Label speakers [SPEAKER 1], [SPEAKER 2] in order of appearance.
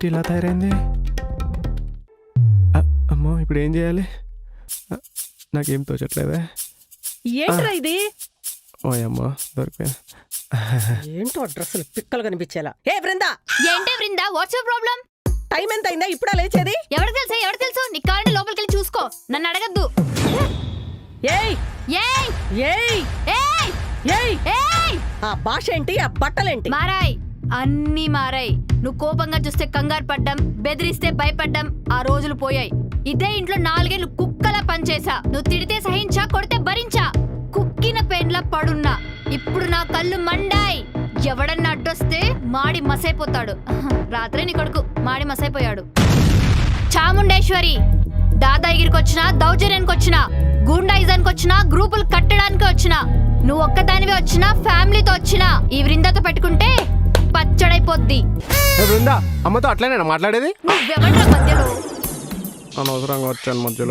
[SPEAKER 1] ఏంటి ఇలా తయారైంది? అమ్మో ఇప్పుడు ఏం చేయాలి? నాకేం తోచట్లేదే.
[SPEAKER 2] ఏంట్రా ఇది?
[SPEAKER 1] ఓయమ్మో దొరికిపోయా.
[SPEAKER 2] ఏంటో డ్రెస్సులు పిక్కలు కనిపించేలా. ఏ బృందా,
[SPEAKER 3] ఏంటే Brinda, what's your problem?
[SPEAKER 2] Time ఎంత అయిందా? ఇప్పుడా లేచేది?
[SPEAKER 3] ఎవరు తెలుసు నీకు కావాలంటే లోపలికి వెళ్ళి చూసుకో, నన్ను అడగద్దు.
[SPEAKER 2] ఏయ్
[SPEAKER 3] ఏయ్
[SPEAKER 2] ఏయ్
[SPEAKER 3] ఏయ్
[SPEAKER 2] ఏయ్,
[SPEAKER 3] ఏయ్
[SPEAKER 2] ఆ భాష ఏంటి, ఆ బట్టలేంటి?
[SPEAKER 3] మారాయ్, అన్నీ మారాయ్. నువ్వు కోపంగా చూస్తే కంగారు పడ్డం, బెదిరిస్తే భయపడ్డం ఆ రోజులు పోయాయి. ఇదే ఇంట్లో 4 ఏళ్ళు కుక్కలా పనిచేసా. నువ్వు తిడితే సహించా, కొడితే భరించా. కుక్కిన పెండ్లా పడున్నా. ఇప్పుడు నా కళ్ళు మండాయి. ఎవడన్నా అడ్డొస్తే మాడి మసైపోతాడు. రాత్రే నీ కొడుకు మాడి మసైపోయాడు. చాముండేశ్వరి, దాదాగిరికి వచ్చినా, దౌర్జన్యానికి వచ్చినా, గూండాయిజానికి వచ్చినా, గ్రూపులు కట్టడానికి వచ్చినా, నువ్వు ఒక్కదానివే వచ్చినా, ఫ్యామిలీతో వచ్చినా, ఈ వృందతో పెట్టుకుంటే పచ్చడైపోద్ది.
[SPEAKER 1] బృందా, అమ్మతో అట్లనేనా మాట్లాడేది?
[SPEAKER 3] నువ్వెవడ్రా మధ్యలో?
[SPEAKER 1] అనవసరంగా వచ్చాను మధ్యలో.